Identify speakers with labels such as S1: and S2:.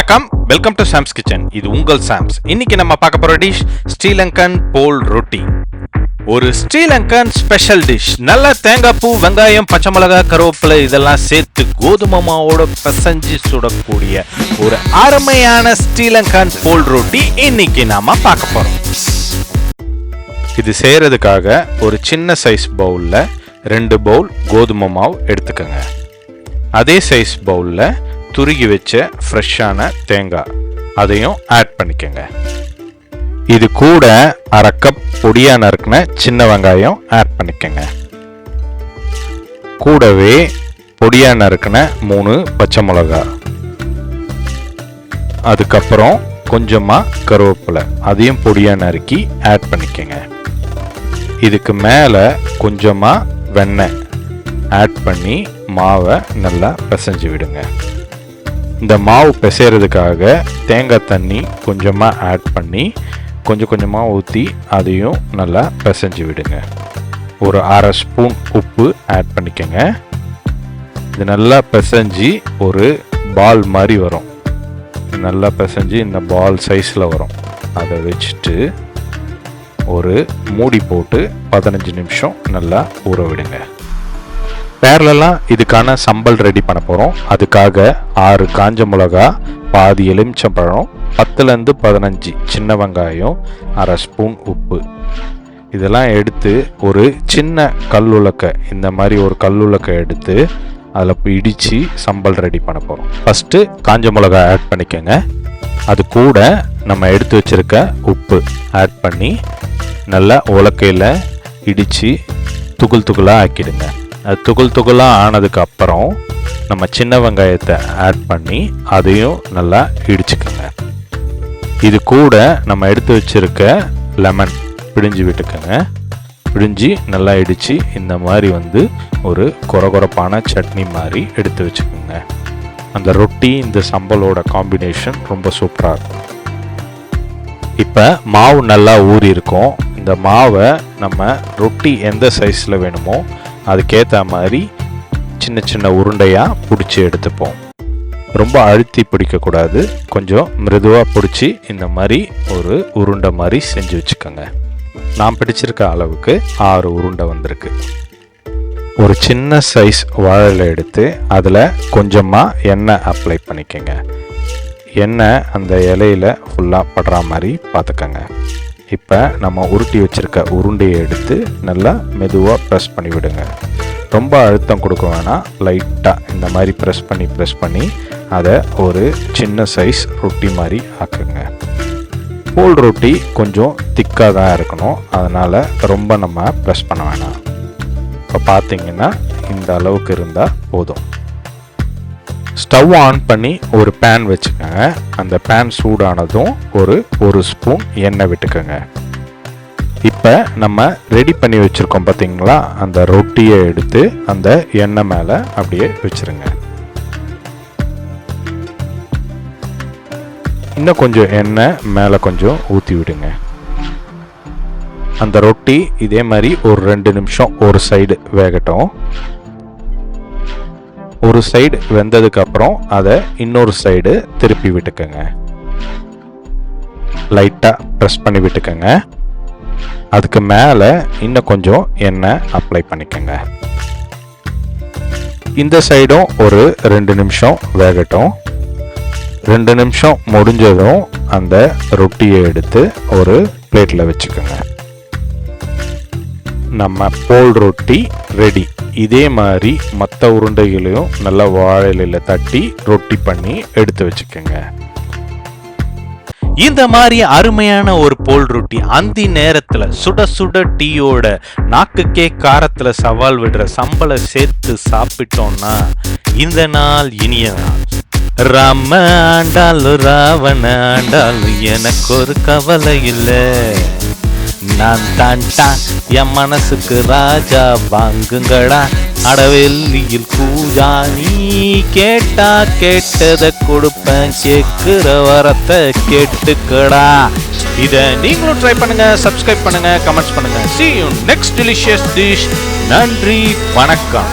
S1: வணக்கம், welcome to Sam's kitchen. இது உங்கள் சாம்ஸ். இன்னைக்கு நம்ம பார்க்க போற டிஷ் ஸ்ரீலங்கன் போல் ரொட்டி. ஒரு ஸ்ரீலங்கன் ஸ்பெஷல் டிஷ். நல்ல தேங்காய் பூ, வெங்காயம், பச்சை மிளகாய், கருவேப்பிலை இதெல்லாம் சேர்த்து கோதுமை மாவோட பிசைஞ்சு சுடக்கூடிய ஒரு அருமையான ஸ்ரீலங்கன் போல் ரொட்டி இன்னைக்கு நாம பார்க்க போறோம். இது செய்யறதுக்காக ஒரு சின்ன சைஸ் பவுல்ல 2 பவுல் கோதுமை மாவு எடுத்துக்கோங்க. அதே சைஸ் பவுல்ல துருகி வச்ச ஃப்ரெஷ்ஷான தேங்காய் அதையும் ஆட் பண்ணிக்கோங்க. இது கூட 1/2 கப் பொடியா நறுக்கின சின்ன வெங்காயம் ஆட் பண்ணிக்கோங்க. கூடவே பொடியா நறுக்கின 3 பச்சை மிளகாய், அதுக்கப்புறம் கொஞ்சமா கருவேப்பிலை அதையும் பொடியா நறுக்கி ஆட் பண்ணிக்கோங்க. இதுக்கு மேலே கொஞ்சமா வெண்ணெய் ஆட் பண்ணி மாவை நல்லா பிசைஞ்சு விடுங்க. இந்த மாவு பிசைறதுக்காக தேங்காய் தண்ணி கொஞ்சமாக ஆட் பண்ணி கொஞ்சம் கொஞ்சமாக ஊற்றி அதையும் நல்லா பிசைஞ்சு விடுங்க. ஒரு 1/2 ஸ்பூன் உப்பு ஆட் பண்ணிக்கோங்க. இது நல்லா பிசைஞ்சு ஒரு பால் மாதிரி வரும். நல்லா பிசைஞ்சு இந்த பால் சைஸில் வரும். அதை வச்சுட்டு ஒரு மூடி போட்டு 15 நிமிஷம் நல்லா ஊற விடுங்க. பேரலாம் இதுக்கான சம்பல் ரெடி பண்ண போகிறோம். அதுக்காக 6 காஞ்ச மிளகா, பாதி எலுமிச்சம்பழம், 10லேருந்து 15 சின்ன வெங்காயம், 1/2 ஸ்பூன் உப்பு இதெல்லாம் எடுத்து ஒரு சின்ன கல்லுலக்கை, இந்த மாதிரி ஒரு கல்லுலக்கை எடுத்து அதில் இடித்து சம்பல் ரெடி பண்ண போகிறோம். ஃபஸ்ட்டு காஞ்ச மிளகா ஆட் பண்ணிக்கோங்க. அது கூட நம்ம எடுத்து வச்சுருக்க உப்பு ஆட் பண்ணி நல்லா உலக்கையில் இடித்து துகுள் துகுளாக ஆக்கிடுங்க. அது துகுள் துகுளாக ஆனதுக்கு அப்புறம் நம்ம சின்ன வெங்காயத்தை ஆட் பண்ணி அதையும் நல்லா இடிச்சுக்கோங்க. இது கூட நம்ம எடுத்து வச்சுருக்க லெமன் பிழிஞ்சு விட்டுக்கோங்க. பிழிஞ்சு நல்லா இடித்து இந்த மாதிரி ஒரு கொரகொரப்பான சட்னி மாதிரி எடுத்து வச்சுக்கோங்க. அந்த ரொட்டி இந்த சம்பலோட காம்பினேஷன் ரொம்ப சூப்பராக இருக்கும். இப்போ மாவு நல்லா ஊறி இருக்கும். இந்த மாவை நம்ம ரொட்டி எந்த சைஸில் வேணுமோ அதுக்கேற்ற மாதிரி சின்ன சின்ன உருண்டையாக பிடிச்சி எடுத்துப்போம். ரொம்ப அழுத்தி பிடிக்கக்கூடாது, கொஞ்சம் மிருதுவாக பிடிச்சி இந்த மாதிரி ஒரு உருண்டை மாதிரி செஞ்சு வச்சுக்கோங்க. நான் பிடிச்சிருக்க அளவுக்கு 6 உருண்டை வந்திருக்கு. ஒரு சின்ன சைஸ் வாழை எடுத்து அதில் கொஞ்சமாக எண்ணெய் அப்ளை பண்ணிக்கோங்க. எண்ணெய் அந்த இலையில் ஃபுல்லாக படுற மாதிரி பார்த்துக்கோங்க. இப்போ நம்ம உருட்டி வச்சுருக்க உருண்டையை எடுத்து நல்லா மெதுவாக ப்ரெஸ் பண்ணி விடுங்க. ரொம்ப அழுத்தம் கொடுக்க வேணாம், லைட்டாக இந்த மாதிரி ப்ரெஸ் பண்ணி அதை ஒரு சின்ன சைஸ் ரொட்டி மாதிரி ஆக்குங்க. போல் ரொட்டி கொஞ்சம் திக்காக தான் இருக்கணும், அதனால் ரொம்ப நம்ம ப்ரெஸ் பண்ண வேணாம். இப்போ பார்த்தீங்கன்னா இந்த அளவுக்கு இருந்தால் போதும். ஸ்டவ் ஆன் பண்ணி ஒரு பேன் வச்சுக்கோங்க. அந்த பேன் சூடானதும் ஒரு ஸ்பூன் எண்ணெய் விட்டுக்கோங்க. இப்போ நம்ம ரெடி பண்ணி வச்சுருக்கோம் பார்த்தீங்களா, அந்த ரொட்டியை எடுத்து அந்த எண்ணெய் மேலே அப்படியே வச்சுருங்க. இன்னும் கொஞ்சம் எண்ணெய் மேலே கொஞ்சம் ஊற்றி விடுங்க. அந்த ரொட்டி இதே மாதிரி ஒரு 2 நிமிஷம் ஒரு சைடு வேகட்டும். ஒரு சைடு வெந்ததுக்கு அப்புறம் அதை இன்னொரு சைடு திருப்பி விட்டுக்கோங்க. லைட்டாக ப்ரெஸ் பண்ணி விட்டுக்கோங்க. அதுக்கு மேலே இன்னும் கொஞ்சம் எண்ணெய் அப்ளை பண்ணிக்கோங்க. இந்த சைடும் ஒரு 2 நிமிஷம் வேகட்டும். 2 நிமிஷம் முடிஞ்சதும் அந்த ரொட்டியை எடுத்து ஒரு பிளேட்டில் வச்சுக்கோங்க. நம்ம போல் ரொட்டி ரெடி. இதே மாதிரி மற்ற உருண்டைகளையும் நல்லா வாழையில தட்டி ரொட்டி பண்ணி எடுத்து வச்சுக்கோங்க. இந்த மாதிரி அருமையான ஒரு போல் ரொட்டி அந்தி நேரத்தில் சுட சுட டீயோட நாக்குக்கே காரத்தில் சவால் விடுற சம்பளை சேர்த்து சாப்பிட்டோம்னா இந்த நாள் இனிய நாள். ராம ஆண்டாலும் ராவண ஆண்டாலும் எனக்கு ஒரு கவலை இல்லை. நான் தான் என் மனசுக்கு ராஜா வாங்குங்கடா. அடவெல்லியில் கூஜா நீ கேட்டா கேட்டதை கொடுப்பேன், கேட்குற வரத்தை கேட்டுக்கடா. இதை நீங்களும் ட்ரை பண்ணுங்க, சப்ஸ்கிரைப் பண்ணுங்க, கமெண்ட்ஸ் பண்ணுங்க. See you next delicious dish. நன்றி, வணக்கம்.